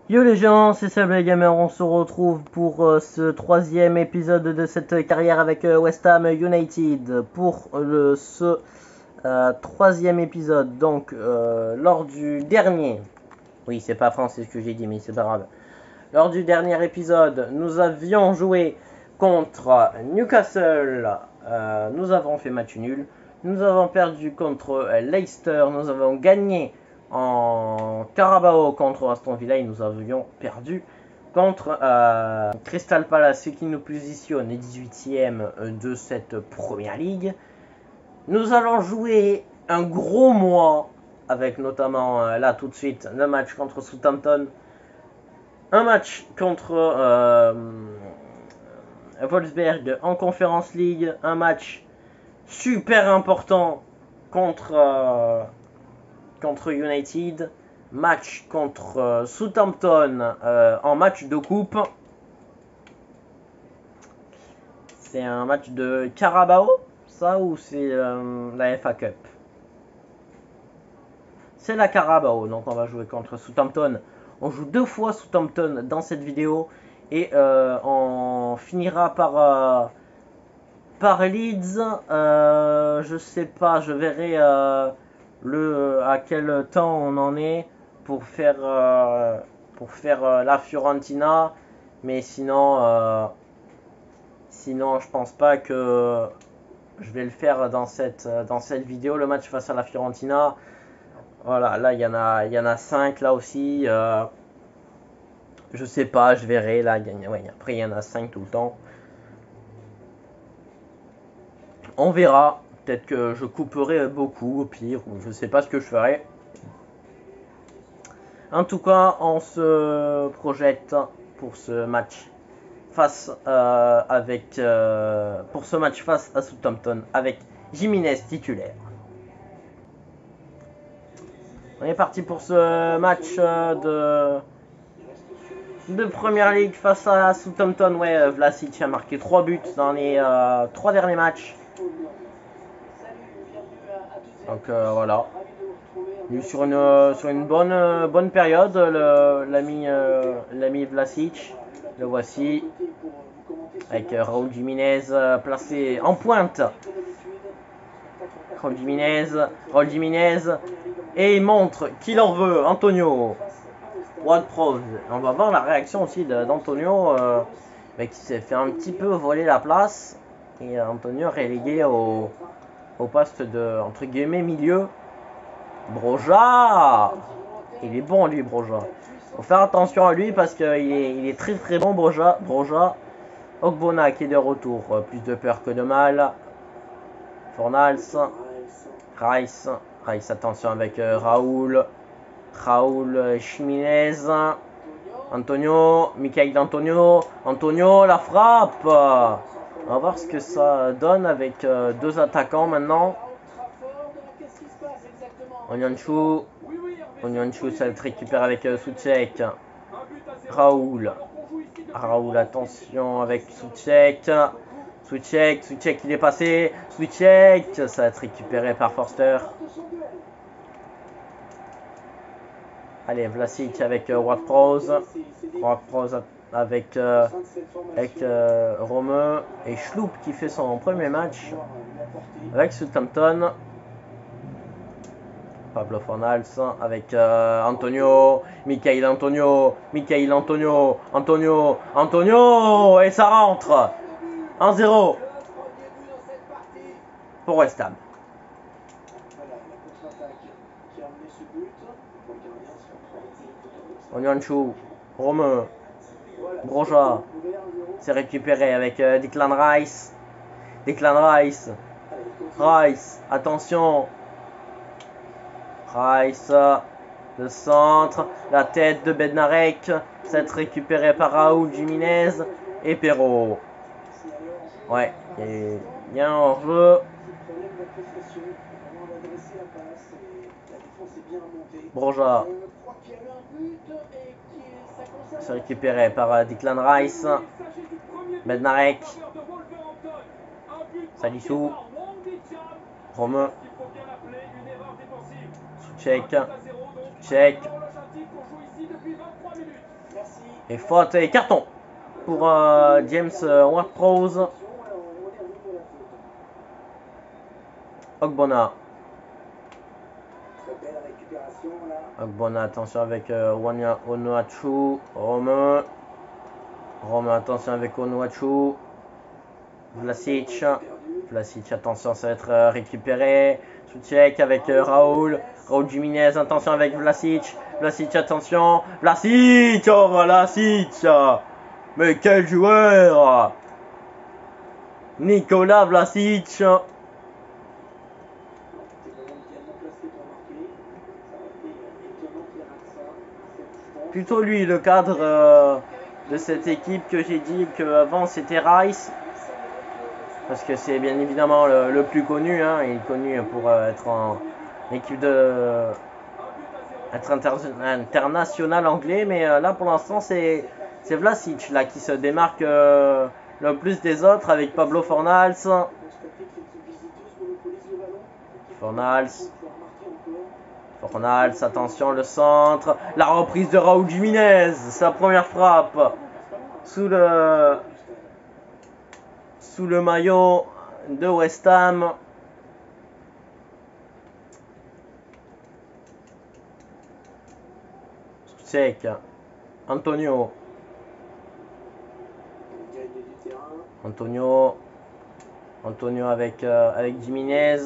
Yo les gens, c'est Sable Gamer, on se retrouve pour ce troisième épisode de cette carrière avec West Ham United. Pour ce troisième épisode, donc lors du dernier, oui c'est pas français ce que j'ai dit mais c'est pas grave. Lors du dernier épisode, nous avions joué contre Newcastle, nous avons fait match nul. Nous avons perdu contre Leicester, nous avons gagné en Carabao contre Aston Villa et nous avions perdu contre Crystal Palace, ce qui nous positionne 18e de cette première ligue. Nous allons jouer un gros mois avec notamment là tout de suite le match contre Southampton, un match contre Wolfsburg en Conference League, un match super important contre United, match contre Southampton en match de coupe. C'est un match de Carabao, ça, ou c'est la FA Cup? C'est la Carabao, donc on va jouer contre Southampton. On joue deux fois Southampton dans cette vidéo et on finira par Leeds. Je sais pas, je verrai à quel temps on en est pour faire la Fiorentina, mais sinon je pense pas que je vais le faire dans cette vidéo, le match face à la Fiorentina. Voilà, là il y en a 5 là aussi. Je sais pas, je verrai là. Ouais, après il y en a 5 tout le temps. On verra. Peut-être que je couperai beaucoup au pire, ou je sais pas ce que je ferai. En tout cas, on se projette pour ce match face à Southampton avec Jiménez titulaire. On est parti pour ce match de Première Ligue face à Southampton. Ouais, Vlasic a marqué 3 buts dans les 3 derniers matchs. Donc voilà. Sur une bonne période, l'ami Vlasic. Le voici. Avec Raúl Jiménez placé en pointe. Raúl Jiménez. Et il montre qu'il en veut, Antonio. Ward-Prowse. On va voir la réaction aussi d'Antonio qui s'est fait un petit peu voler la place. Et Antonio relégué au poste de, entre guillemets, milieu. Broja. Il est bon lui, Broja. Faut faire attention à lui parce qu'il est très très bon, Broja. Ogbonna qui est de retour. Plus de peur que de mal. Fornals. Rice, attention avec Raúl Jiménez. Antonio, Michail Antonio, la frappe. On va voir ce que ça donne avec deux attaquants maintenant. Onyanchou, ça va être récupéré avec Souček. Raúl, attention avec Souček. Il est passé. Souček, ça va être récupéré par Forster. Allez, Vlasic avec Ward-Prowse. Avec Romeu et Schlupp qui fait son premier match avec Southampton. Pablo Fornals avec Antonio, Michail Antonio, et ça rentre. 1-0 pour West Ham. Onyanchou, Romeu, Broja, c'est récupéré avec Declan Rice. Attention. Rice, le centre, la tête de Bednarek, c'est récupéré par Raúl Jiménez et Perrault. Ouais, et bien en jeu. Broja. C'est récupéré par Declan Rice. Bednarek. Salissou. Romeu. Souček. Et faute et carton pour James Ward-Prowse. Ogbonna. Ogbonna, attention avec Onuachu. Romain, attention avec Onuachu. Vlasic, attention, ça va être récupéré. Souček avec Raoul Jiménez, attention avec Vlasic, attention, Vlasic, oh Vlasic, mais quel joueur, Nicolas Vlasic. Plutôt lui le cadre de cette équipe que j'ai dit qu'avant c'était Rice. Parce que c'est bien évidemment le plus connu, hein. Il est connu pour être en équipe être international anglais, mais là pour l'instant c'est Vlasic là qui se démarque le plus des autres avec Pablo Fornals. Fornals, attention le centre, la reprise de Raúl Jiménez, sa première frappe sous le maillot de West Ham. Souček, Antonio, avec Jiménez.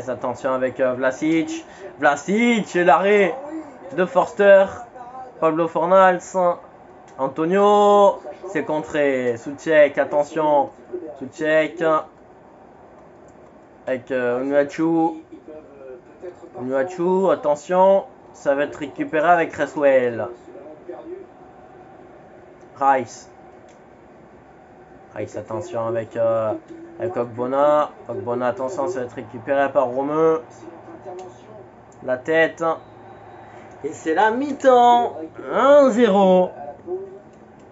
Attention avec Vlasic, et l'arrêt de Forster. Pablo Fornals, Antonio, c'est contré. Souček, attention. Souček avec Onuachu, attention. Ça va être récupéré avec Cresswell. Rice, attention avec Ogbonna. Attention, ça va être récupéré par Romain. La tête. Et c'est la mi-temps. 1-0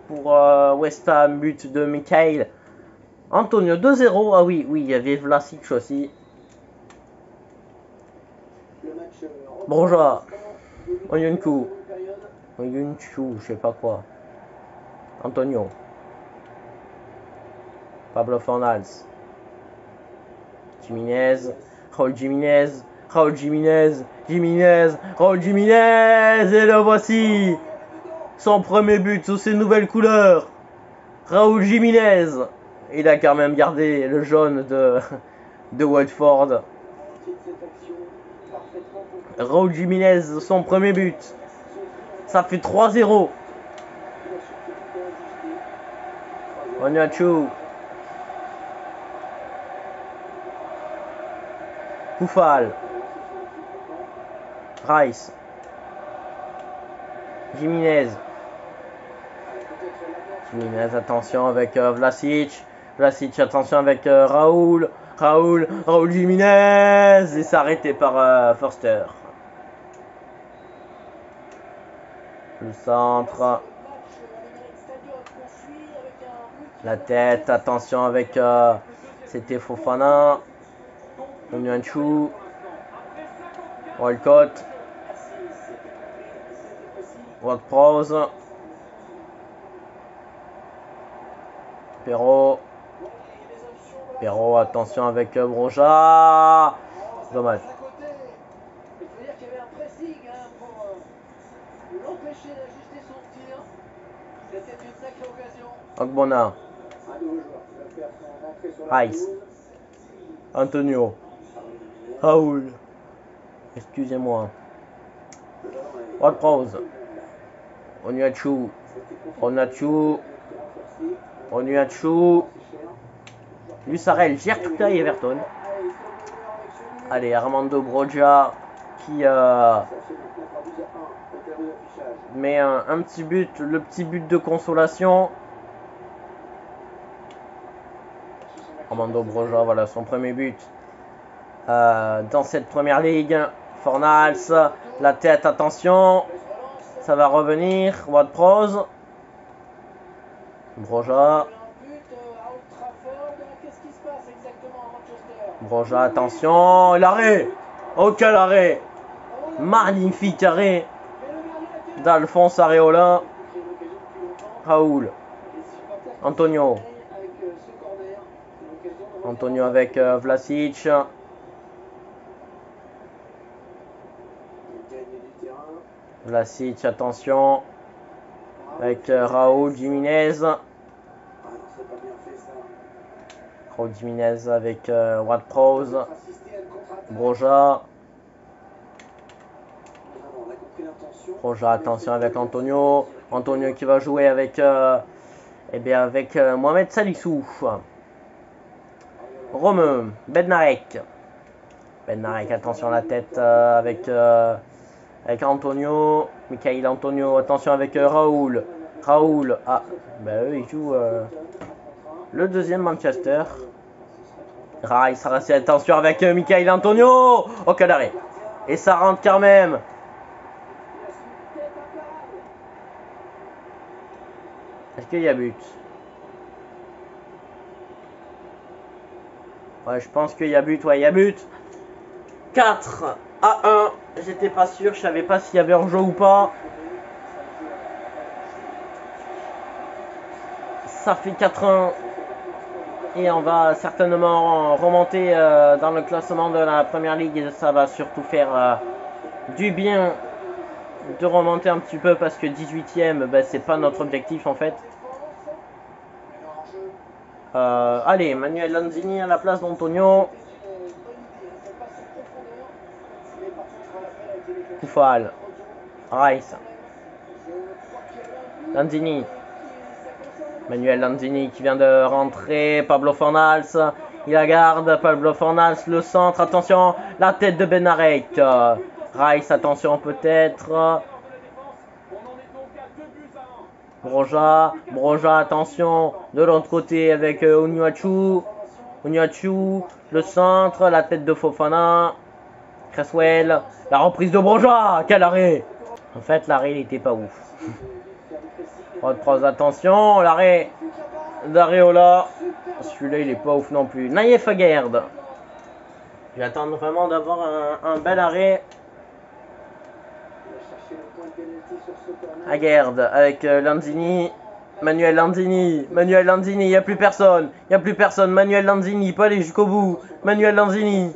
pour West Ham, but de Michael Antonio. 2-0. Ah oui, il y avait Vlasic aussi. Broja, Oyuncu, je sais pas quoi. Antonio, Pablo Fornals, Jiménez, Raúl Jiménez, et le voici, son premier but sous ses nouvelles couleurs. Raúl Jiménez, il a quand même gardé le jaune de Watford. Raúl Jiménez, son premier but. Ça fait 3-0. Onuachu, Koufal, Rice, Jiménez, attention avec Vlasic, attention avec Raoul Jiménez, et c'est arrêté par Forster. Le centre, la tête, attention avec c'était Fofana, Onuachu, Walcott, Ward-Prowse, Perrault, attention avec Broja, dommage. Ogbonna, Rice, Antonio, Raoul, excusez-moi, Ward-Prowse, Onuachu, Lussarel gère tout à Everton. Allez, Armando Broja qui met un petit but, le petit but de consolation. Armando Broja, voilà son premier but dans cette première ligue. Fornals, la tête, attention, ça va revenir. Ward-Prowse, Broja, attention, l'arrêt. Oh quel arrêt, magnifique arrêt d'Alphonse Areola. Raoul. Antonio. Antonio avec Vlasic. Vlasic, attention. Avec Raoul Jiménez. Raoul Jiménez avec Ward-Prowse. Broja. Broja, attention avec Antonio. Antonio qui va jouer avec, Mohamed Salissou. Rome. Bednarek. Bednarek, attention à la tête avec Antonio. Michael Antonio, attention avec Raoul. Raoul, ah, bah eux ils jouent le deuxième Manchester. Rice, attention avec Michael Antonio. Oh, quel arrêt. Et ça rentre quand même. Est-ce qu'il y a but? Ouais, je pense qu'il y a but. Ouais, il y a but. 4-1. J'étais pas sûr. Je savais pas s'il y avait hors-jeu ou pas. Ça fait 4-1. Et on va certainement remonter dans le classement de la Première Ligue. Et ça va surtout faire du bien de remonter un petit peu parce que 18ème, ben, c'est pas notre objectif en fait. Allez, Manuel Lanzini à la place d'Antonio. Koufal. Rice. Lanzini. Manuel Lanzini qui vient de rentrer. Pablo Fornals. Il la garde. Pablo Fornals, le centre. Attention, la tête de Benarek. Rice, attention peut-être. Broja, attention, de l'autre côté avec Onuachu, le centre, la tête de Fofana, Cresswell, la reprise de Broja, quel arrêt! En fait, l'arrêt, il était pas ouf. Attention, l'arrêt d'Areola, celui-là, il est pas ouf non plus. Naïef Aguerd, j'attends vraiment d'avoir un bel arrêt. Aguerd avec Lanzini. Manuel Lanzini, il n'y a plus personne. Manuel Lanzini, pas aller jusqu'au bout. Manuel Lanzini,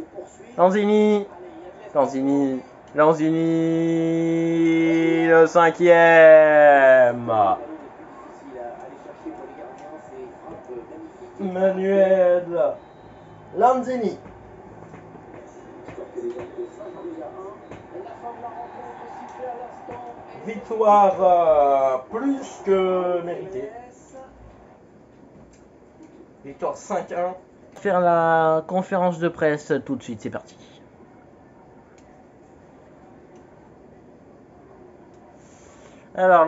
le 5ème. Manuel Lanzini. Victoire plus que méritée. Victoire 5-1. Faire la conférence de presse tout de suite, c'est parti. Alors,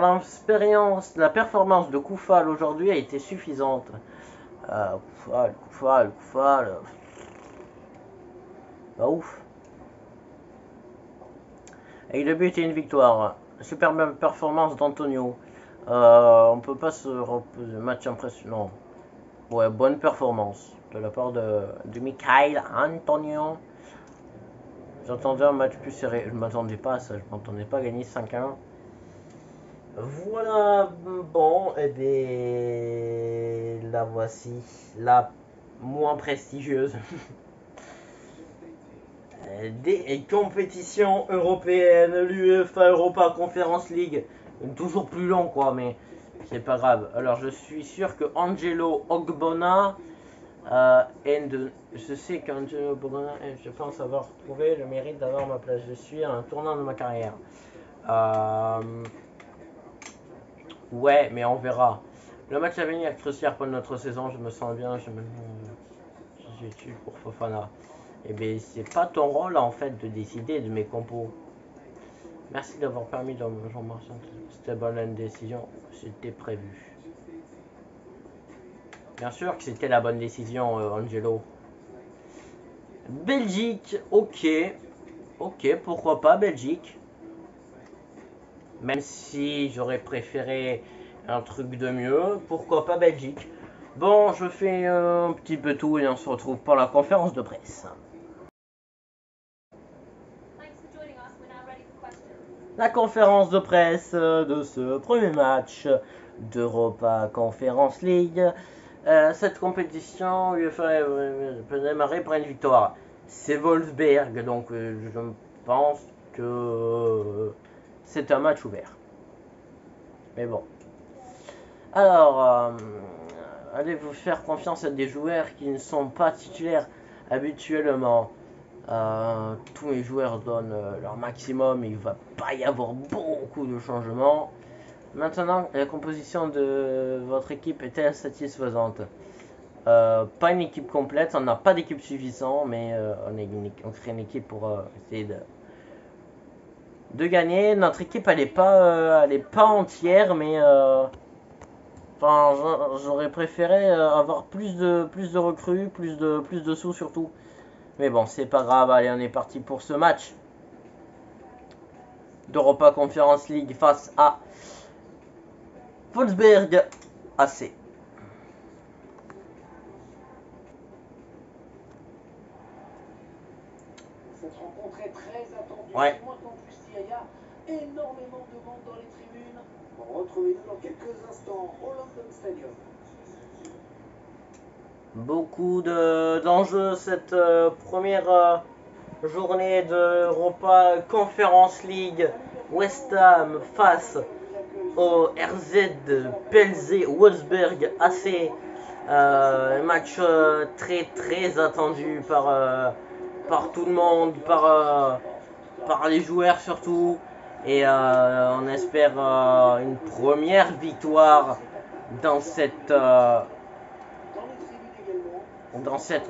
la performance de Koufal aujourd'hui a été suffisante. Koufal. Bah ouf. Avec 2 buts et une victoire. Superbe performance d'Antonio. On peut pas se reposer. Match impressionnant. Ouais, bonne performance de la part de Michael Antonio. J'attendais un match plus serré. Je m'attendais pas à ça. Je m'attendais pas à gagner 5-1. Voilà. Bon, et bien la voici. La moins prestigieuse. Des compétitions européennes, l'UEFA Europa Conference League, toujours plus long quoi, mais c'est pas grave. Alors je suis sûr que Angelo Ogbonna je sais qu'Angelo Ogbonna, je pense avoir trouvé le mérite d'avoir ma place. Je suis à un tournant de ma carrière. Ouais, mais on verra. Le match à venir est crucial pour notre saison. Je me sens bien, j'ai tué pour Fofana. Eh bien, c'est pas ton rôle en fait de décider de mes compos. Merci d'avoir permis de Jean-Marc. C'était bonne décision, c'était prévu. Bien sûr que c'était la bonne décision, Angelo. Belgique, ok, pourquoi pas Belgique. Même si j'aurais préféré un truc de mieux, pourquoi pas Belgique. Bon, je fais un petit peu tout et on se retrouve pour la conférence de presse. la conférence de presse de ce premier match d'Europa Conference League. Cette compétition peut démarrer par une victoire. C'est Wolfsberg, donc je pense que c'est un match ouvert. Mais bon. Alors, allez-vous faire confiance à des joueurs qui ne sont pas titulaires habituellement? Tous les joueurs donnent leur maximum, il ne va pas y avoir beaucoup de changements. Maintenant, la composition de votre équipe est-elle satisfaisante? Pas une équipe complète, on n'a pas d'équipe suffisante, mais on crée une équipe pour essayer de gagner. Notre équipe elle est pas entière, mais enfin j'aurais préféré avoir plus de recrues, plus de sous surtout. Mais bon, c'est pas grave, allez, on est parti pour ce match d'Europa Conference League face à Wolfsberg AC. Cette rencontre est très attendue. Ouais. Moi qu'en plus il y a énormément de monde dans les tribunes. Retrouvez-nous dans quelques instants au London Stadium. Beaucoup d'enjeux cette première journée d'Europa Conference League. West Ham face au RZ Pelzé Wolfsberg AC. Un match très attendu par tout le monde, par les joueurs surtout. Et on espère une première victoire dans cette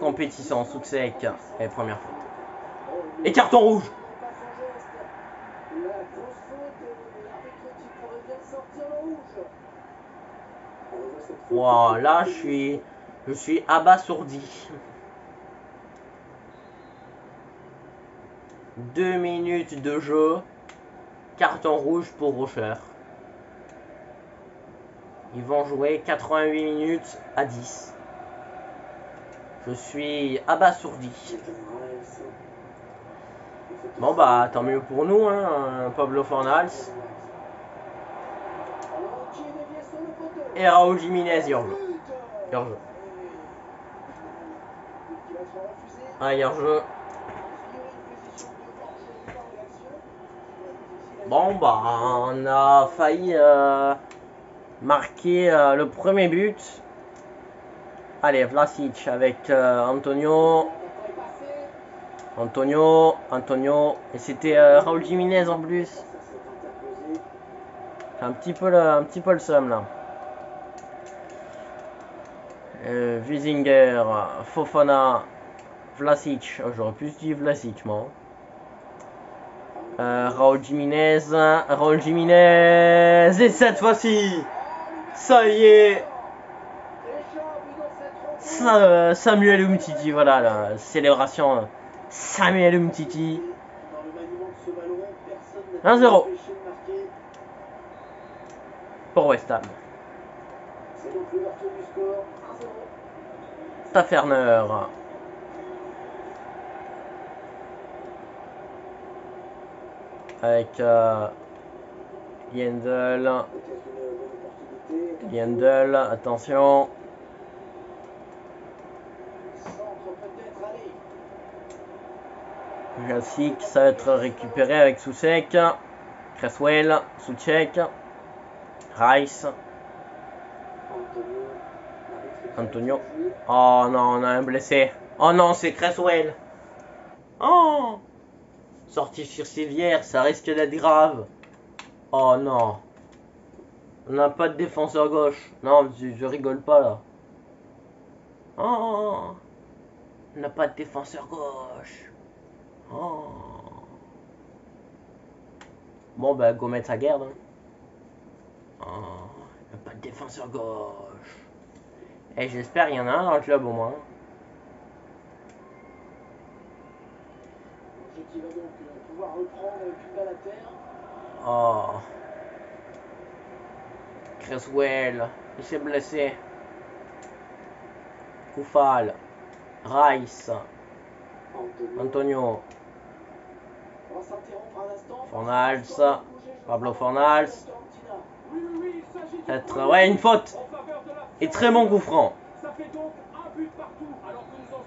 compétition. Soucek est première faute. Et carton rouge. Wow, là je suis abasourdi. 2 minutes de jeu. Carton rouge pour Rocher. Ils vont jouer 88 minutes à 10. Je suis abasourdi. Bon bah tant mieux pour nous, hein, Pablo Fornals. Et Raúl Jiménez, hors-jeu. Ah, hors-jeu. Bon bah on a failli marquer le premier but. Allez, Vlasic avec Antonio. Et c'était Raúl Jiménez en plus. Un petit peu le seum là. Wiesinger, Fofana, Vlasic. Oh, j'aurais pu dire Vlasic moi. Raúl Jiménez. Et cette fois-ci, ça y est. Samuel Umtiti, voilà la célébration. Samuel Umtiti. 1-0 pour West Ham. Taferner. Avec Yendel, attention. Jasic, ça va être récupéré avec Soucek. Cresswell, Soucek. Rice. Antonio. Oh non, on a un blessé. Oh non, c'est Cresswell. Oh! Sortie sur civière, ça risque d'être grave. Oh non. On n'a pas de défenseur gauche. Non, je rigole pas là. Oh. On n'a pas de défenseur gauche. Oh. Bon bah go mettre sa garde. Hein. Oh. On n'a pas de défenseur gauche. Et j'espère qu'il y en a un dans le club au moins. Qui va donc pouvoir reprendre une balle à terre. Oh. Cresswell, il s'est blessé. Koufal, Rice, Antonio, Fornals, Pablo Fornals. Peut-être, ouais, une faute. Et très bon coup franc.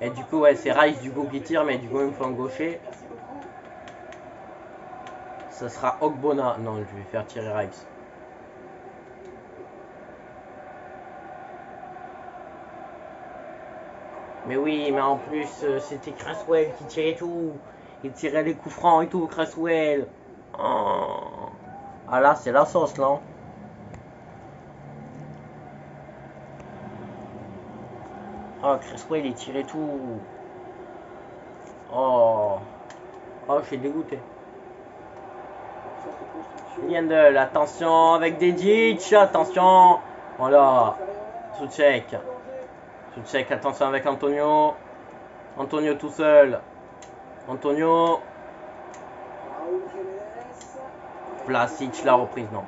Et du coup, ouais, c'est Rice du coup qui tire, mais du coup, il me faut un gaucher. Ça sera Ogbonna. Non, je vais faire tirer Rice. Mais oui, mais en plus, c'était Cresswell qui tirait tout. Il tirait les coups francs et tout, Cresswell. Oh. Ah là, c'est la sauce, là. Oh, Cresswell, il tirait tout. Oh. Oh, je suis dégoûté. Liendl, attention avec Dedic, attention. Voilà. Souček. Souček, attention avec Antonio. Antonio tout seul. Antonio. Vlasic, la reprise, non.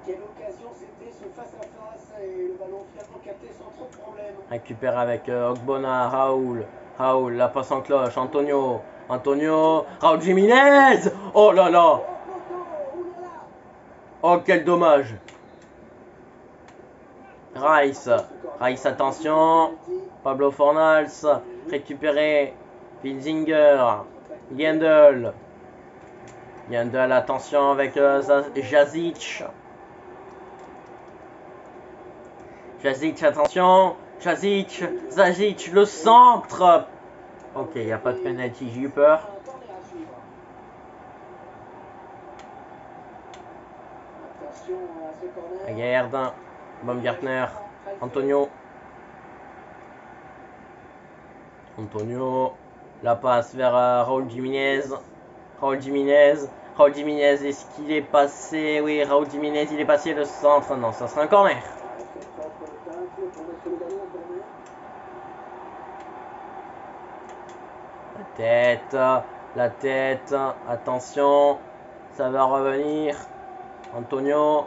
Quelle occasion c'était ce face-à-face et le ballon finalement capté sans trop de problème. Récupère avec Ogbonna, Raoul. Raoul, la passe en cloche. Antonio. Antonio. Raoul Jiménez. Oh là là. Oh, quel dommage. Rice. Rice, attention. Pablo Fornals. Récupéré. Pilzinger. Liendl. Liendl, attention avec Jazic. Jazic, attention. Jazic. Zazic, le centre. Ok, il n'y a pas de penalty, j'ai eu peur. Gerdin. Baumgartner. Antonio. Antonio. La passe vers Raúl Jiménez. Raúl Jiménez. Raúl Jiménez, est-ce qu'il est passé? Oui, Raúl Jiménez, il est passé le centre. Non, ça sera un corner. La tête, attention, ça va revenir. Antonio.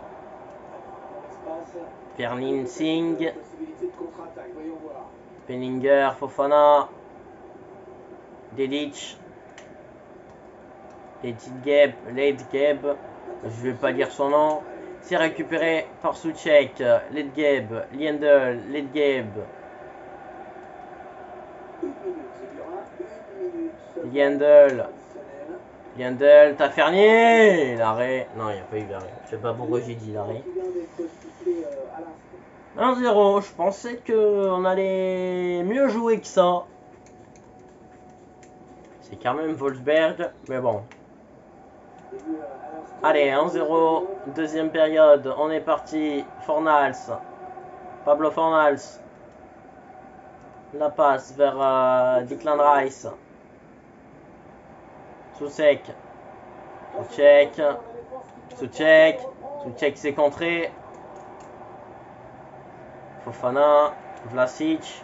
Perlin Singh. Penninger, Fofana. Dedic. Ledgeb, je vais pas dire son nom. C'est récupéré par Souček. Ledgeb, Liendl, Ledgeb. Liendl. Liendl, Tafernier. L'arrêt. Non, il n'y a pas eu l'arrêt. Je sais pas pourquoi j'ai dit l'arrêt. 1-0. Je pensais qu'on allait mieux jouer que ça. C'est quand même Wolfsberg, mais bon. Allez, 1-0, deuxième période, on est parti. Fornals, Pablo Fornals. La passe vers Declan Rice. Souček. Souček. Souček. Souček s'est contré. Fofana. Vlasic.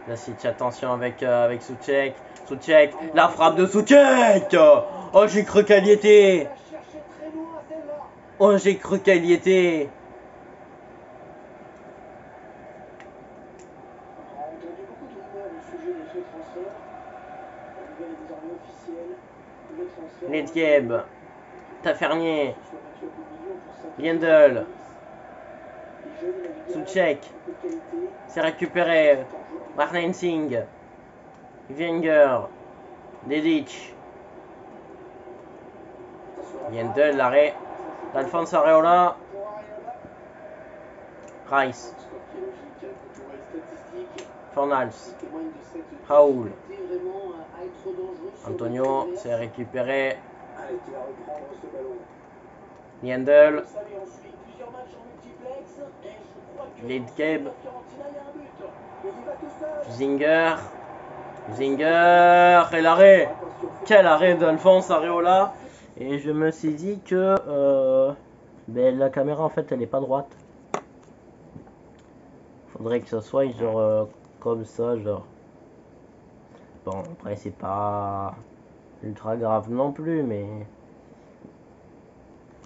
Vlasic, attention avec Souček. Souček, la frappe de Souček. Oh, j'ai cru qu'elle y était. Oh, j'ai cru qu'elle y était. Ledgeb. Tafernier. Liendl. Souček. C'est récupéré. Martin Singh. Wenger. Dedic. Liendl, l'arrêt d'Alphonse Areola. Rice. Fornals. Raoul. Antonio, c'est récupéré. Liendl. Ledgeb. Zinger. Zinger. Et l'arrêt. Quel arrêt d'Alphonse Areola. Et je me suis dit que la caméra en fait elle est pas droite. Faudrait que ça soit genre comme ça, genre. Bon, après c'est pas ultra grave non plus, mais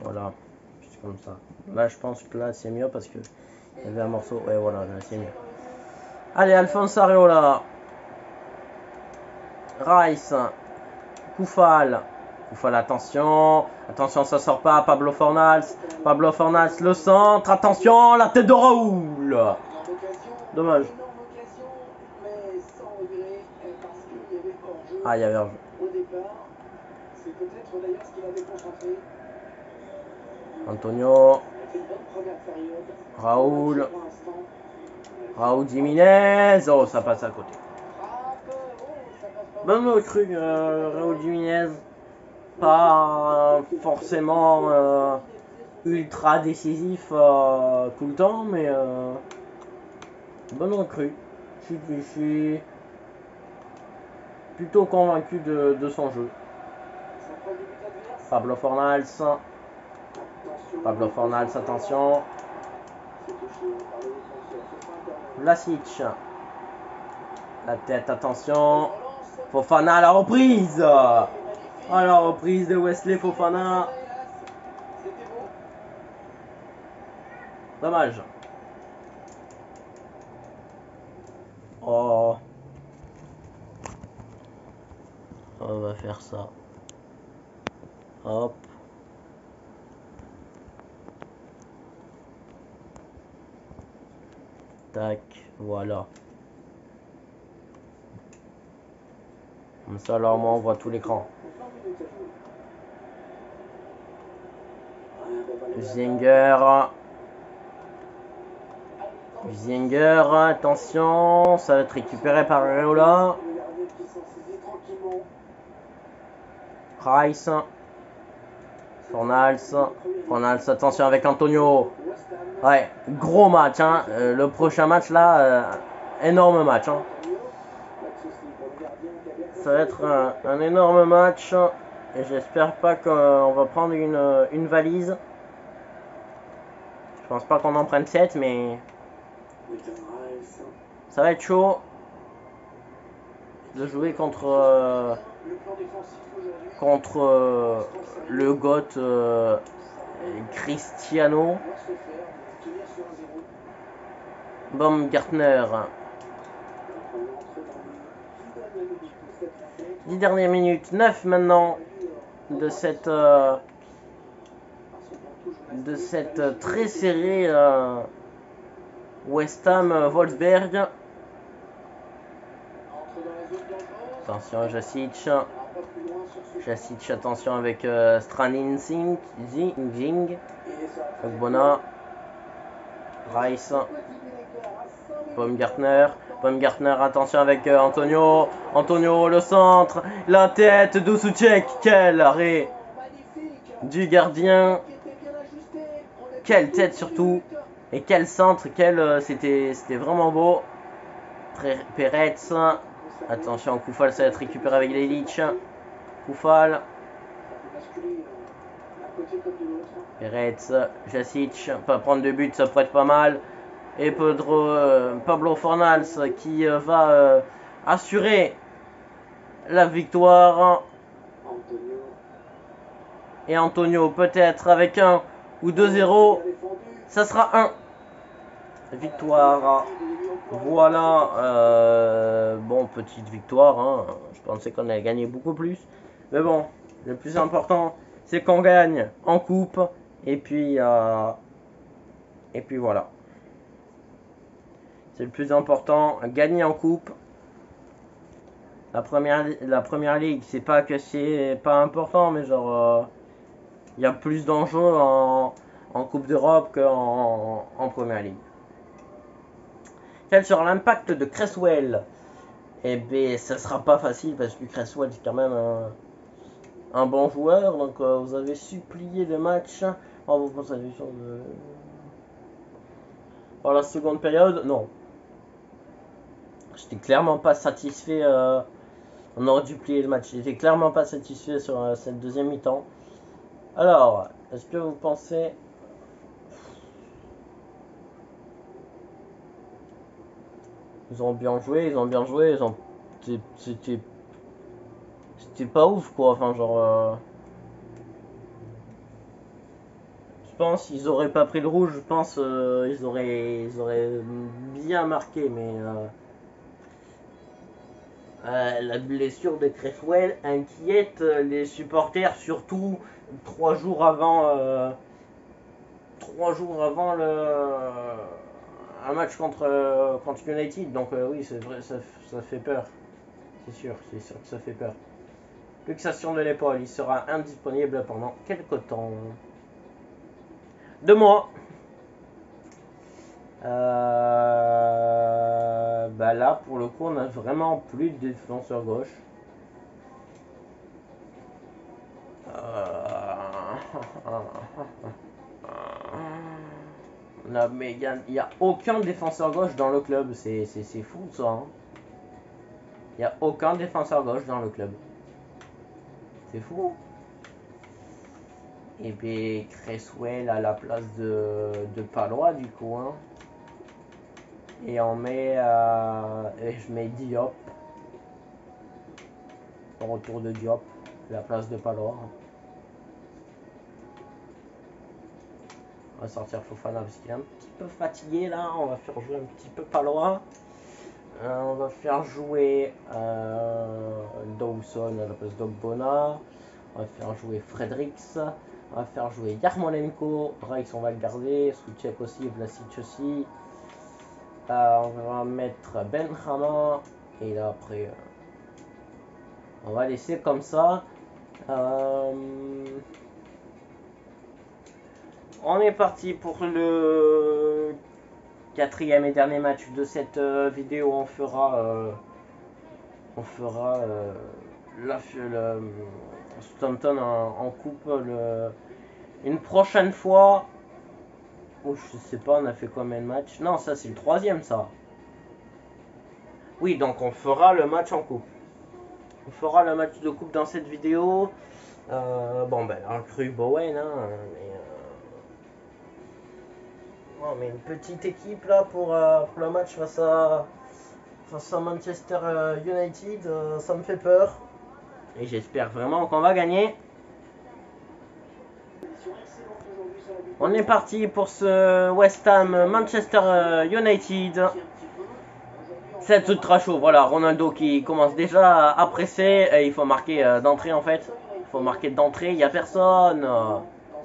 voilà, juste comme ça. Là je pense que là c'est mieux parce que il y avait un morceau. Ouais, voilà, là c'est mieux. Allez, Alphonse Areola. Rice. Koufal. Koufal, attention. Attention, ça sort pas. Pablo Fornals. Pablo Fornals, le centre. Attention, la tête de Raoul. Dommage. Ah, il y avait un jeu. Au départ, c'est peut-être d'ailleurs ce qu'il avait concentré. Antonio. Raoul. Raoul Jiménez. Oh, ça passe à côté. Bonne recrue, Raoul Jiménez. Pas forcément ultra décisif tout le temps, mais bonne recrue. Je suis plutôt convaincu de son jeu. Pablo Fornals. Pablo Fornals, attention. Vlasic. La tête, attention. Fofana à la reprise. À la reprise de Wesley Fofana. Dommage. Oh. On va faire ça. Hop. Tac, voilà. Comme ça, là, au moins, on voit tout l'écran. Zinger. Zinger, attention, ça va être récupéré par Areola. Price. Fornals. Fornals, attention avec Antonio. Ouais, gros match, hein. Le prochain match là, énorme match, hein. Ça va être un énorme match. Et j'espère pas qu'on va prendre une valise. Je pense pas qu'on en prenne 7, mais ça va être chaud de jouer contre le GOAT Cristiano. Baumgartner. 10 dernières minutes, 9 maintenant de cette très serrée West Ham Wolfsberg. Attention, Jasic. Jasic, attention avec Stranin Zing. Bona. Rice. Baumgartner. Baumgartner, attention avec Antonio. Antonio, le centre. La tête de Soucek. Quel arrêt du gardien. Quelle tête surtout. Et quel centre. C'était vraiment beau. Perez. Attention, Koufal, ça va être récupéré avec Lelic. Koufal. Perez. Jasic. Pas prendre de but, ça pourrait être pas mal. Et Pablo Fornals qui va assurer la victoire. Et Antonio peut-être avec 1 ou 2-0. Ça sera 1. Victoire. Voilà. Bon, petite victoire. Hein. Je pensais qu'on allait gagner beaucoup plus. Mais bon, le plus important, c'est qu'on gagne en coupe. Et puis voilà. C'est le plus important, gagner en coupe. La première ligue, c'est pas que c'est pas important, mais genre il y a plus d'enjeux en Coupe d'Europe qu'en première ligue. Quel sera l'impact de Cresswell? Eh bien, ça sera pas facile parce que Cresswell c'est quand même un bon joueur. Donc vous avez supplié le match. Oh, vous pensez à la seconde période? Non. J'étais clairement pas satisfait. On aurait dû plier le match. J'étais clairement pas satisfait sur cette deuxième mi-temps. Alors, est-ce que vous pensez... Ils ont bien joué. C'était pas ouf quoi. Enfin, genre... Je pense qu'ils auraient pas pris le rouge. Je pense ils auraient bien marqué. Mais... La blessure de Cresswell inquiète les supporters, surtout 3 jours avant un match contre United. Donc oui, c'est vrai, ça fait peur. C'est sûr que ça fait peur. Luxation de l'épaule, il sera indisponible pendant quelques temps. 2 mois. Bah là, pour le coup, on a vraiment plus de défenseur gauche. Mais il n'y a aucun défenseur gauche dans le club. C'est fou ça. Hein. Il n'y a aucun défenseur gauche dans le club. C'est fou. Et puis Cresswell à la place de Palois du coup. Hein. Et on met et je mets Diop. Au retour de Diop. À la place de Palois. On va sortir Fofana parce qu'il est un petit peu fatigué là. On va faire jouer un petit peu Palois. On va faire jouer Dawson à la place d'Ogbonna. On va faire jouer Fredericks. On va faire jouer Yarmolenko. Rice, on va le garder. Souček aussi. Vlasic aussi. On va mettre Benrahma. Et là après, on va laisser comme ça. On est parti pour le 4e et dernier match de cette vidéo. On fera Southampton en coupe une prochaine fois. Oh, je sais pas, on a fait combien de matchs? Non, ça c'est le 3e ça. Oui, donc on fera le match en coupe. On fera le match de coupe dans cette vidéo. Bon ben, inclus Bowen, hein, mais une petite équipe là pour le match face à Manchester United, ça me fait peur. Et j'espère vraiment qu'on va gagner. On est parti pour ce West Ham Manchester United. C'est ultra chaud. Voilà, Ronaldo qui commence déjà à presser. Et il faut marquer d'entrée en fait. Il faut marquer d'entrée. Il n'y a personne.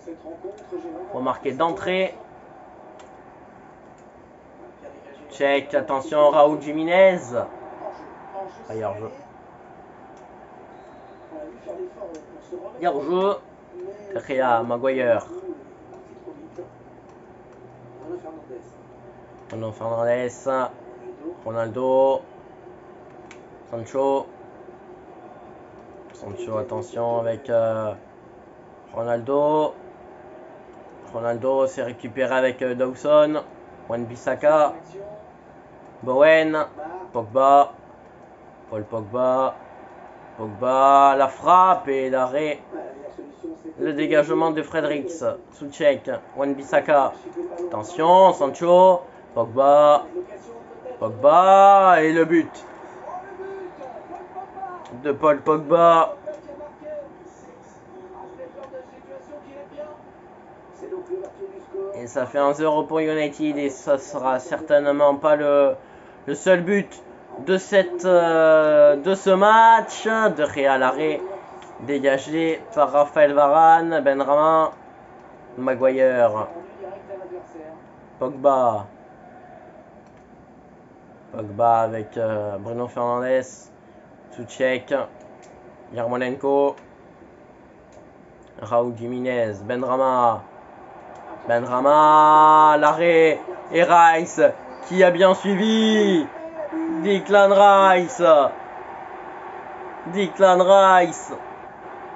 Il faut marquer d'entrée. Check, attention, Raúl Jiménez. Ailleurs jeu. Ailleurs jeu. Réa, Maguire. Bruno Fernandes. Ronaldo. Sancho, attention avec Ronaldo. Ronaldo s'est récupéré avec Dawson. Wan-Bissaka. Bowen. Pogba. Paul Pogba. Pogba. La frappe et l'arrêt. Le dégagement de Fredericks. Souček. Wan-Bissaka. Attention. Sancho. Pogba. Pogba. Et le but de Paul Pogba. Et ça fait 1-0 pour United. Et ça sera certainement pas le seul but de ce match. De Real arrêt dégagé par Raphaël Varane. Benrahma. Maguire. Pogba. Pogba avec Bruno Fernandes. Souček. Yarmolenko. Raúl Jiménez. Benrahma. L'arrêt. Et Rice qui a bien suivi. Declan Rice.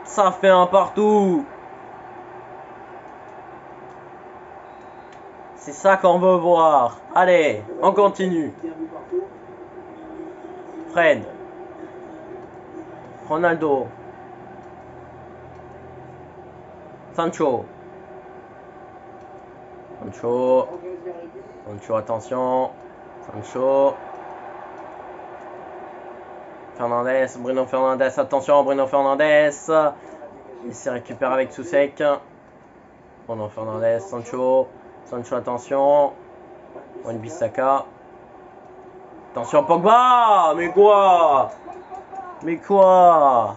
Ça fait un partout. C'est ça qu'on veut voir. Allez, on continue. Fred. Ronaldo. Sancho, attention. Sancho. Fernandes, Bruno Fernandes, attention, Bruno Fernandes. Il s'est récupéré avec Souček. Bruno Fernandes, Sancho, attention. Wan-Bissaka. Attention, Pogba, mais quoi? Mais quoi?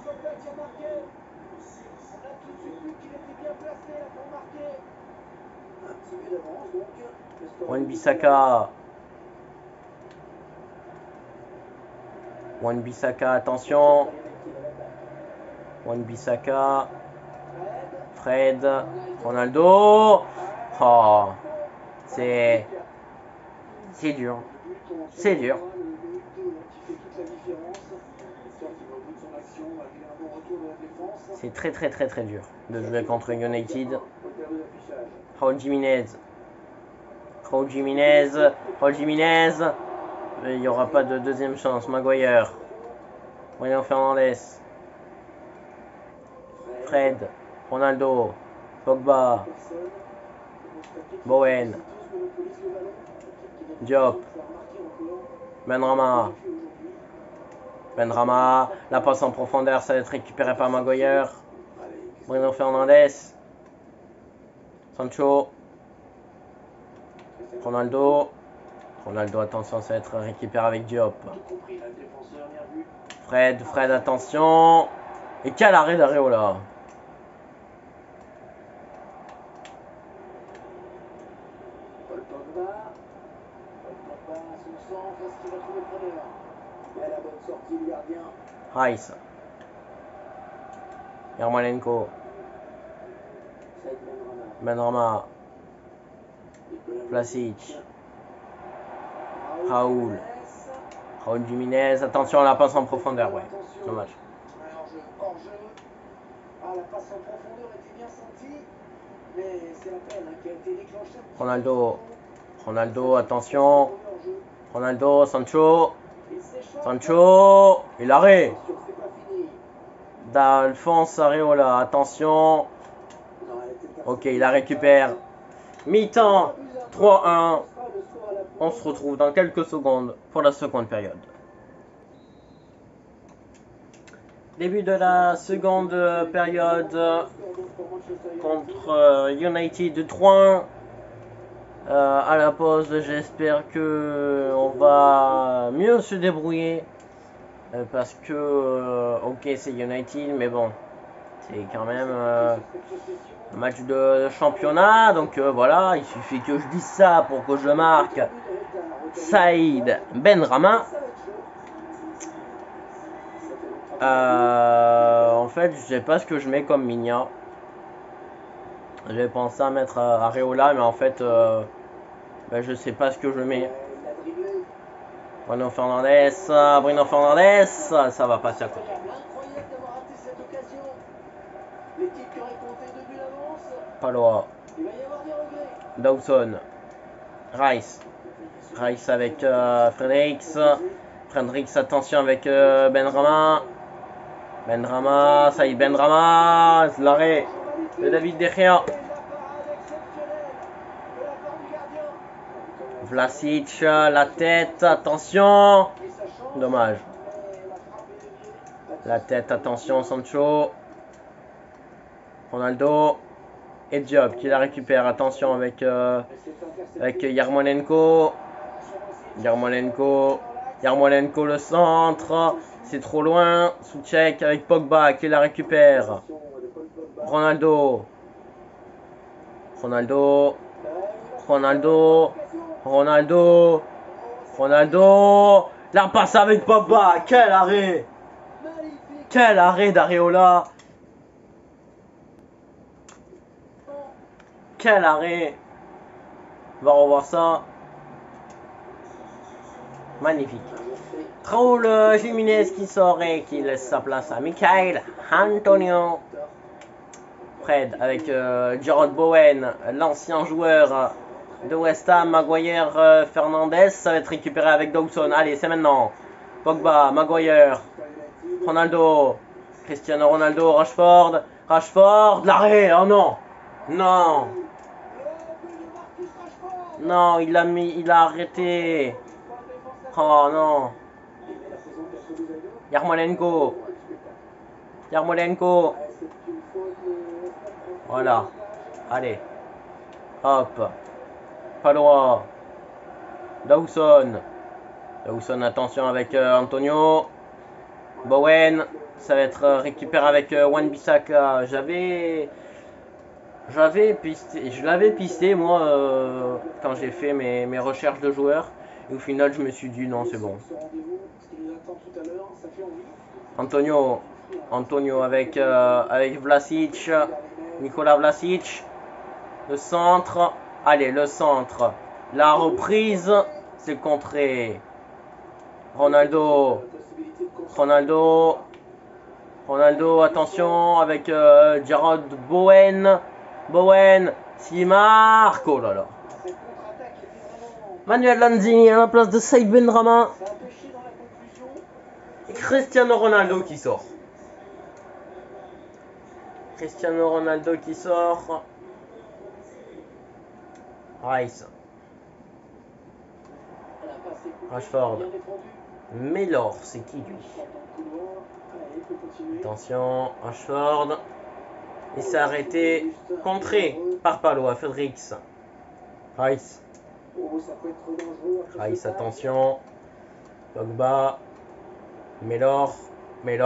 Wan-Bissaka. Wan-Bissaka, attention. Wan-Bissaka. Fred. Ronaldo. Oh. C'est dur. C'est dur. C'est très dur de jouer contre United. Raúl Jiménez. Raúl Jiménez. Raúl Jiménez. Il n'y aura pas de deuxième chance. Maguire. Bruno Fernandes. Fred. Ronaldo. Pogba. Bowen. Diop. Benrahma. Benrahma. La passe en profondeur, ça va être récupéré par Maguire. Bruno Fernandes. Sancho. Ronaldo. Ronaldo, attention, ça va être récupéré avec Diop. Fred, attention. Et quel arrêt d'Areola. Rice. Yarmolenko. Benrahma. Vlasic. Raúl Jiménez. Attention à la passe en profondeur, ouais. Dommage. Ronaldo, attention. Ronaldo, Sancho. Et l'arrêt d'Alphonse Areola. Attention. Ok, il la récupère. Mi-temps, 3-1. On se retrouve dans quelques secondes pour la seconde période. Début de la seconde période contre United 3-1. À la pause, j'espère que on va mieux se débrouiller parce que ok, c'est United, mais bon, c'est quand même un match de championnat, donc voilà, il suffit que je dise ça pour que je marque. Saïd Benrahma. En fait, je sais pas ce que je mets comme Minia. J'avais pensé à mettre Areola, mais en fait, je sais pas ce que je mets. Bruno Fernandes, ça va passer à côté. Palois. Dawson. Rice avec Fredericks, attention avec Benrahma. Saïd Benrahma, l'arrêt de David De Gea. Vlasic, la tête, attention. Dommage. La tête, attention, Sancho. Ronaldo. Et Diop qui la récupère, attention avec Yarmolenko. Yarmolenko le centre. C'est trop loin. Souček avec Pogba qui la récupère. Ronaldo. La passe avec Pogba. Quel arrêt d'Areola. Quel arrêt. On va revoir ça. Magnifique. Raúl Jiménez qui sort et qui laisse sa place à Michail Antonio. Fred avec Jarrod Bowen, l'ancien joueur de West Ham. Maguire, Fernandes, ça va être récupéré avec Dawson. Allez, c'est maintenant. Pogba, Maguire, Ronaldo, Cristiano Ronaldo, Rashford, l'arrêt. Oh non, il a arrêté. Oh non. Yarmolenko. Voilà. Allez. Hop. Palois. Dawson, attention avec Antonio. Bowen, ça va être récupéré avec Wan-Bissaka. Je l'avais pisté moi quand j'ai fait mes recherches de joueurs. Et au final, je me suis dit non, c'est bon. Antonio avec Vlasic, Nikola Vlasic. Le centre, allez, le centre. La reprise, c'est contré. Ronaldo, attention avec Jarrod Bowen. Bowen, s'il marque, oh là là. Manuel Lanzini à la place de Saïd Benrahma. Et Cristiano Ronaldo qui sort. Rice. Rashford. Mellor, c'est qui lui? Attention, Rashford. Il s'est arrêté. Contré par Palo à Fredericks. Rice, attention. Pogba. Mellor,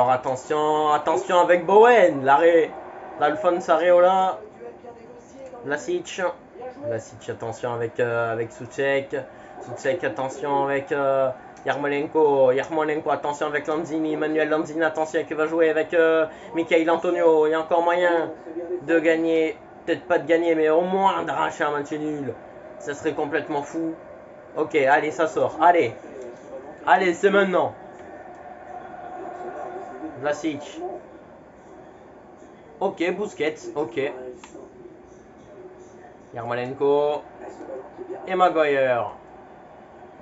attention avec Bowen. L'arrêt. L'Alphonse Areola. Vlasic, attention avec Souček. Attention avec Yarmolenko, attention avec Lanzini. Manuel Lanzini, attention qui va jouer avec Michail Antonio. Il y a encore moyen de gagner. Peut-être pas de gagner, mais au moins d'arracher un match nul. Ça serait complètement fou. Ok, allez, ça sort. Allez, c'est maintenant. Vlasic. Ok, Busquets. Ok. Yarmolenko. Et Maguire.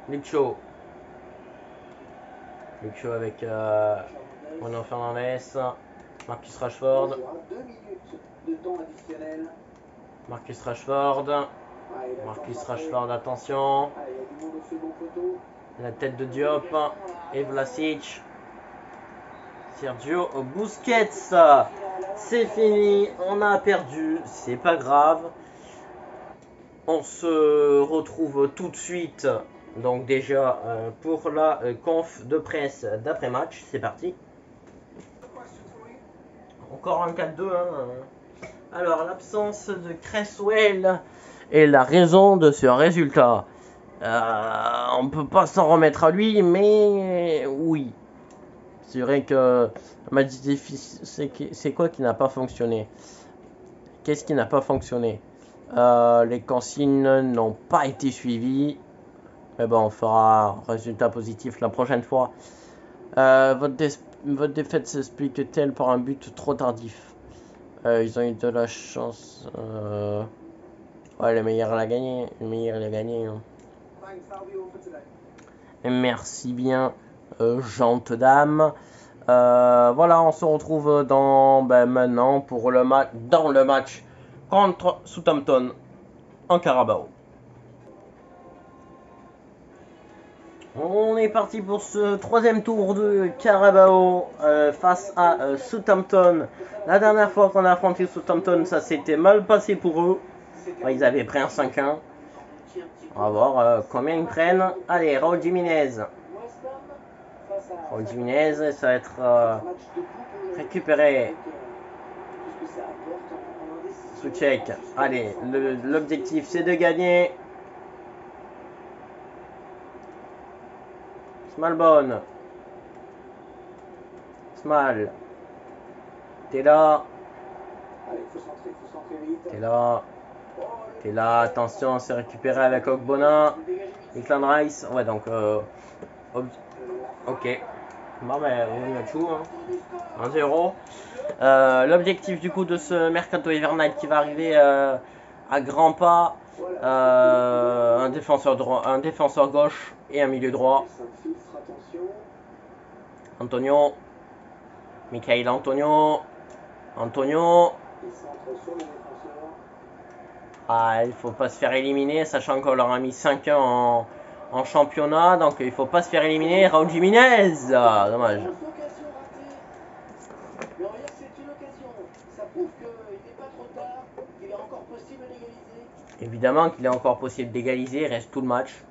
Luke Shaw avec Bruno Fernandes. Marcus Rashford, attention. La tête de Diop et Vlasic. Sergio Busquets. C'est fini, on a perdu, c'est pas grave. On se retrouve tout de suite. Donc déjà pour la conf de presse d'après-match, c'est parti. Encore un 4-2. Alors l'absence de Cresswell est la raison de ce résultat. On ne peut pas s'en remettre à lui, mais oui. C'est vrai que le match difficile, c'est quoi qui n'a pas fonctionné? Qu'est-ce qui n'a pas fonctionné? Les consignes n'ont pas été suivies. Mais bon, on fera un résultat positif la prochaine fois. Votre défaite s'explique-t-elle par un but trop tardif? Ils ont eu de la chance. Ouais, le meilleur l'a gagné. Hein. Et merci bien, gente dame. Voilà, on se retrouve maintenant pour dans le match contre Southampton en Carabao. On est parti pour ce troisième tour de Carabao face à Southampton. La dernière fois qu'on a affronté Southampton, ça s'était mal passé pour eux. Ils avaient pris un 5-1. On va voir combien ils prennent. Allez, Raúl Jiménez, ça va être récupéré. Souček. Allez, l'objectif c'est de gagner. Smalbon. Smal. T'es là. Attention, c'est récupéré avec Ogbonna. Declan Rice. Ouais, donc. Ok. Bon, ben, on a tout. 1-0. L'objectif du coup de ce mercato hivernal qui va arriver à grands pas. Un défenseur gauche et un milieu droit. Antonio. Michail Antonio. Il faut pas se faire éliminer, sachant qu'on leur a mis 5-1 en championnat, donc il faut pas se faire éliminer. Raúl Jiménez, dommage. Évidemment qu'il est encore possible d'égaliser, il reste tout le match.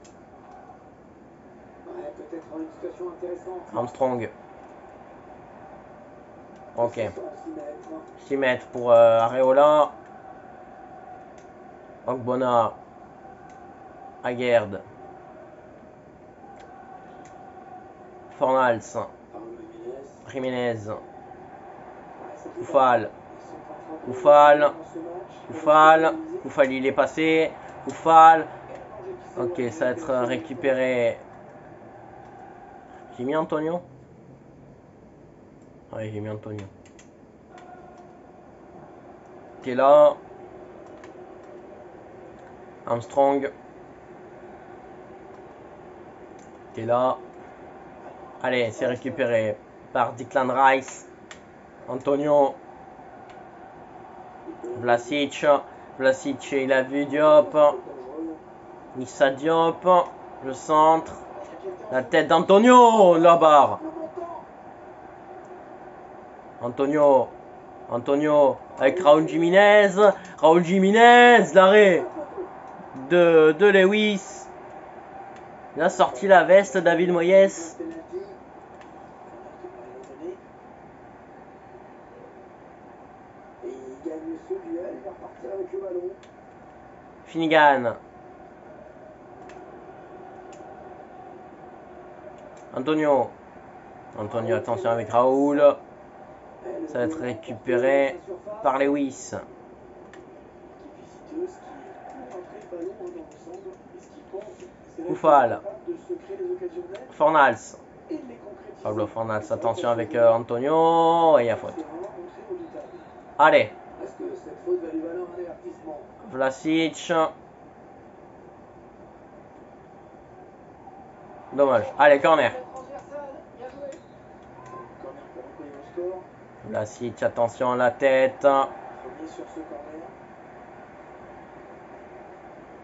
Armstrong. Ok. 6 mètres pour Areola. Ogbonna. Aguerd. Fornals. Jiménez. Koufal. Koufal. Koufal. Koufal, il est passé. Koufal. Ok, ça va être récupéré. J'ai mis Antonio? Ouais, j'ai mis Antonio. Qui est là. Armstrong. Qui est là. Allez, c'est récupéré par Declan Rice. Antonio. Vlasic. Vlasic, il a vu Diop. Issa Diop. Le centre. La tête d'Antonio. La barre. Antonio. Antonio avec Raúl Jiménez. Raúl Jiménez. L'arrêt de Lewis. Il a sorti la veste, David Moyes. Finnegan. Antonio. Antonio, attention avec Raoul. Ça va être récupéré par Lewis. Koufal. Fornals. Pablo Fornals, attention avec Antonio. Et il y a faute. Allez. Vlasic. Dommage. Allez, corner. Vlasic, attention à la tête.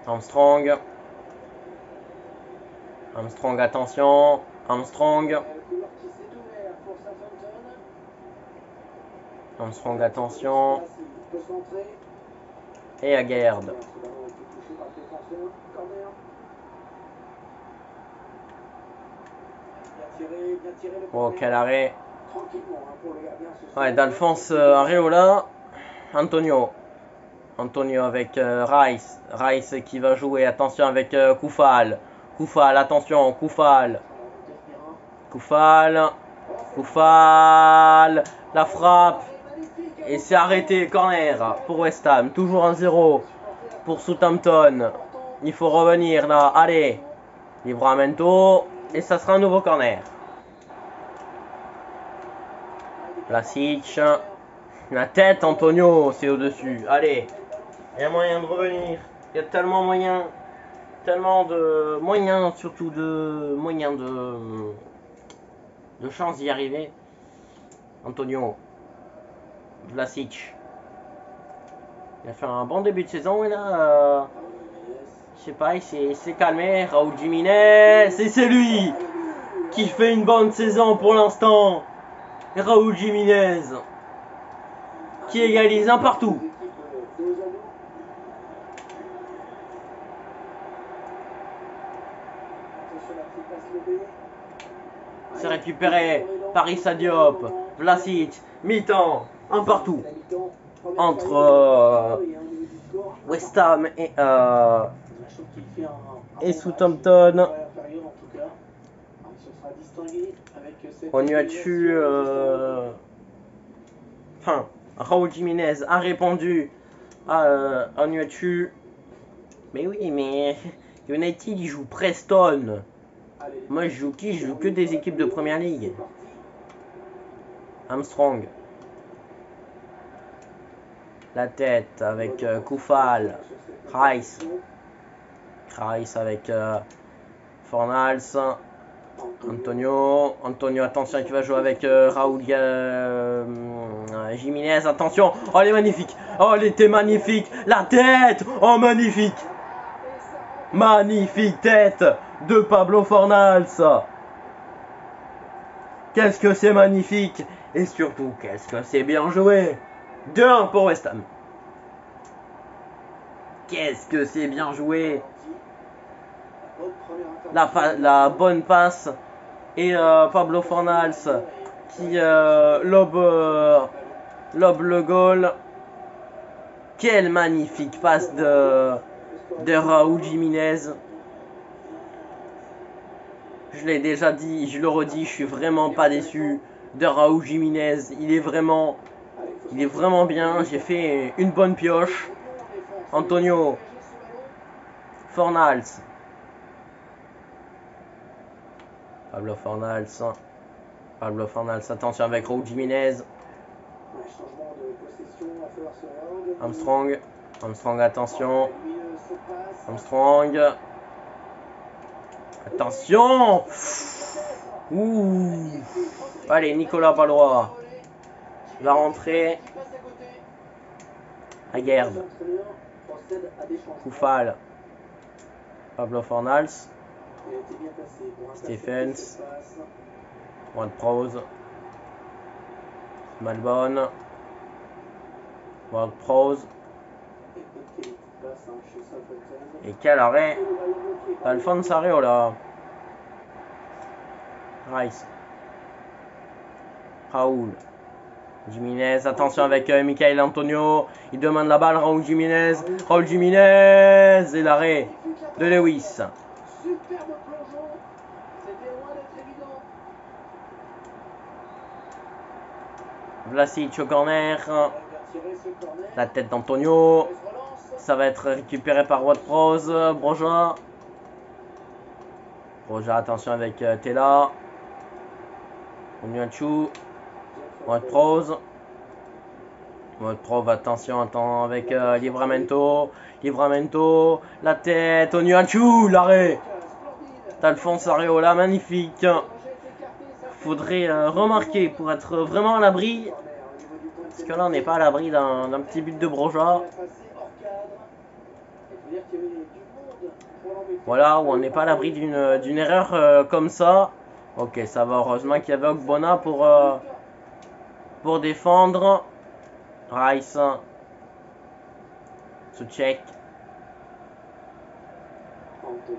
Armstrong. Armstrong, attention. Armstrong. Armstrong, attention. Et Aguerd. Oh, quel arrêt. Ouais, d'Alphonse Areola. Antonio. Antonio avec Rice. Rice qui va jouer. Attention avec Koufal. Koufal, attention. Koufal. Koufal. Koufal. La frappe. Et c'est arrêté. Corner pour West Ham. Toujours 1-0 pour Southampton. Il faut revenir là. Allez. Livramento. Et ça sera un nouveau corner. Vlasic. La tête, Antonio, c'est au-dessus. Allez. Il y a moyen de revenir. Il y a tellement moyen. Tellement de moyens, surtout de moyens de chance d'y arriver. Antonio. Vlasic. Il a fait un bon début de saison et là, je sais pas, il s'est calmé. Raúl Jiménez, et c'est lui qui fait une bonne saison pour l'instant. Raúl Jiménez qui égalise un partout. C'est récupéré par Issa Diop. Vlasic, mi-temps, un partout entre West Ham et Southampton. Onuachu, enfin, Raúl Jiménez a répondu à Onuachu. Mais oui, mais United il joue Preston. Moi je joue qui? Je joue que des équipes de Première Ligue. Armstrong. La tête avec Koufal. Rice. Rice avec Fornals. Antonio. Antonio, attention, qui va jouer avec Raúl Jiménez. Attention. Oh, elle est magnifique. Oh, elle était magnifique. La tête. Oh, magnifique. Magnifique tête de Pablo Fornals. Qu'est-ce que c'est magnifique. Et surtout, qu'est-ce que c'est bien joué. 2-1 pour West Ham. Qu'est-ce que c'est bien joué. La bonne passe. Et Pablo Fornals qui lobe le goal. Quelle magnifique passe de Raúl Jiménez. Je l'ai déjà dit, je le redis, je suis vraiment pas déçu de Raúl Jiménez. Il est vraiment bien. J'ai fait une bonne pioche. Antonio Fornals. Pablo Fornals, attention avec Raúl Jiménez. Armstrong, attention. Armstrong. Attention. Ouh. Allez, Nicolas Ballois va rentrer. Aguerd. Koufal. Pablo Fornals. Stephens. Ward-Prowse. Malbon. Ward-Prowse. Et quel arrêt Alphonse Areola. Rice. Raúl Jiménez, attention avec Michael Antonio. Il demande la balle, Raúl Jiménez. Et l'arrêt de Lewis. Vlasic au corner. La tête d'Antonio. Ça va être récupéré par Ward-Prowse. Broja, attention avec Tella. Onuachu. Ward-Prowse, attention avec Livramento. La tête. Onuachu, l'arrêt d'Alphonse Areola, magnifique. Faudrait remarquer pour être vraiment à l'abri. Parce que là on n'est pas à l'abri d'un petit but de Broja. Voilà, où on n'est pas à l'abri d'une erreur comme ça. Ok, ça va, heureusement qu'il y avait Ogbonna pour défendre. Rice. Soucek.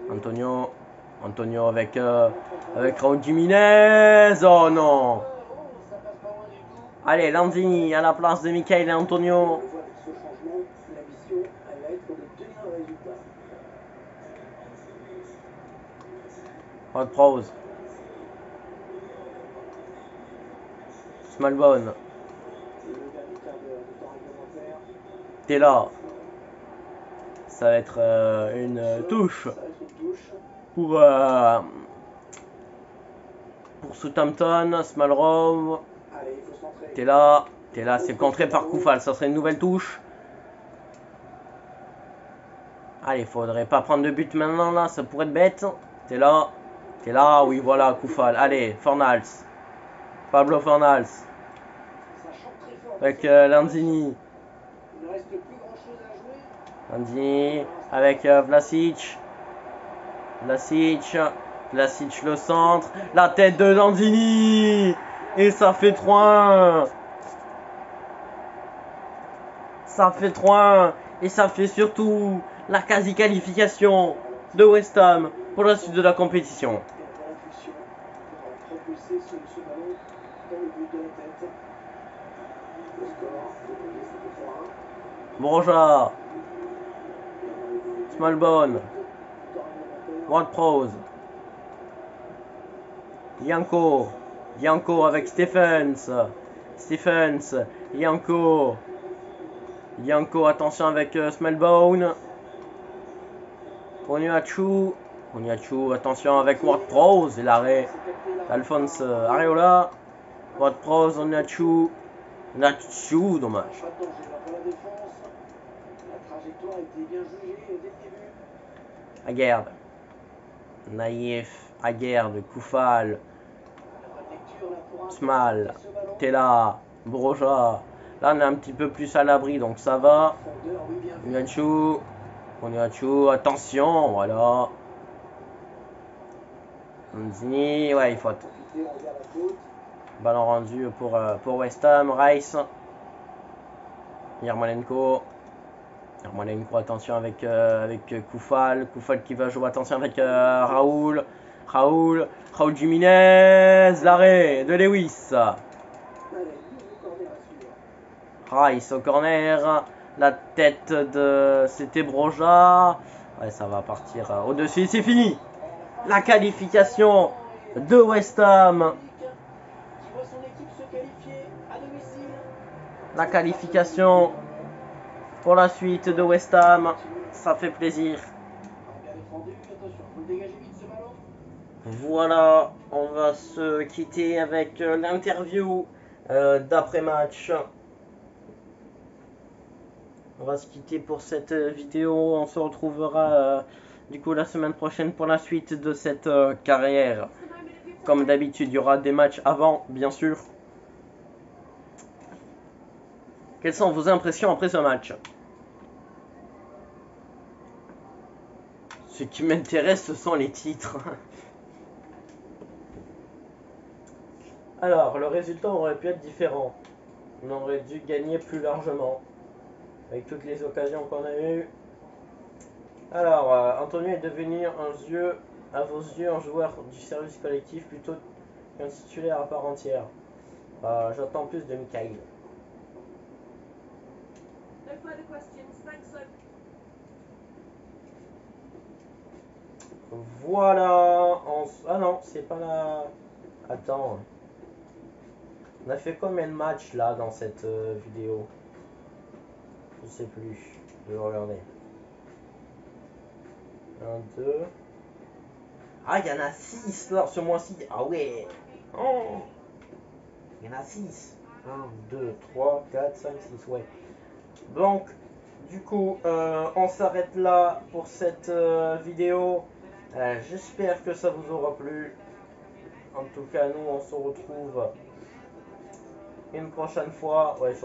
Antonio avec Raúl Jiménez. Oh non. Allez, Lanzini à la place de Michael et Antonio. Ward-Prowse. Malbon. Tella. Ça va être une touche pour Southampton. Smalrove. Tella, c'est contré par Koufal. Ça serait une nouvelle touche. Allez, faudrait pas prendre de but maintenant là. Ça pourrait être bête. Tella, oui, voilà, Koufal. Allez, Fornals. Pablo Fornals. Avec Lanzini. Avec Vlasic. Vlasic le centre. La tête de Lanzini. Et ça fait 3-1. Et ça fait surtout la quasi-qualification de West Ham pour la suite de la compétition. Broja. Smalbon. Ward-Prowse. Yanko avec Stephens. Yanko, attention avec Smalbon. Onuachu, attention avec Ward-Prowse. Et l'arrêt d'Alphonse Areola. Ward-Prowse, Onuachu, dommage. Aguerd. Naïf, Aguerd, Koufal. Smal, Tella, Broja. Là on est un petit peu plus à l'abri donc ça va. Onuachu, attention, voilà. Lanzini, ouais, il faut. Ballon rendu pour West Ham. Rice. Yarmolenko, attention avec Koufal. Qui va jouer, attention avec Raúl Jiménez. L'arrêt de Lewis. Rice au corner. La tête de... C'était Broja. Ouais, ça va partir au-dessus. C'est fini. La qualification de West Ham. Qui voit son équipe se qualifier à domicile. La qualification pour la suite de West Ham. Ça fait plaisir. Bien défendu, attention, faut le dégager vite ce ballon. Voilà, on va se quitter avec l'interview d'après-match. On va se quitter pour cette vidéo. On se retrouvera du coup la semaine prochaine pour la suite de cette carrière. Comme d'habitude, il y aura des matchs avant, bien sûr. Quelles sont vos impressions après ce match? Ce qui m'intéresse, ce sont les titres. Alors, le résultat aurait pu être différent. On aurait dû gagner plus largement. Avec toutes les occasions qu'on a eues. Alors, Antonio est devenu à vos yeux un joueur du service collectif plutôt qu'un titulaire à part entière. J'attends plus de Mikhail. Voilà. Ah non, c'est pas la... Attends. On a fait combien de matchs là dans cette vidéo? Je sais plus. Je vais regarder. 1, 2... Ah, il y en a 6 là, ce mois-ci. Ah ouais. Oh. Il y en a 6. 1, 2, 3, 4, 5, 6, ouais. Donc, du coup, on s'arrête là pour cette vidéo. J'espère que ça vous aura plu. En tout cas, nous, on se retrouve une prochaine fois. Ouais, je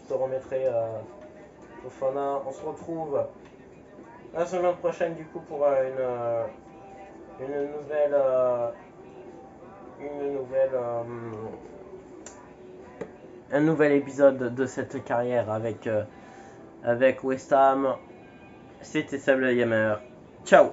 te remettrai Fofana. On se retrouve la semaine prochaine, du coup, pour un nouvel épisode de cette carrière avec West Ham. C'était Sable Gamer. Ciao.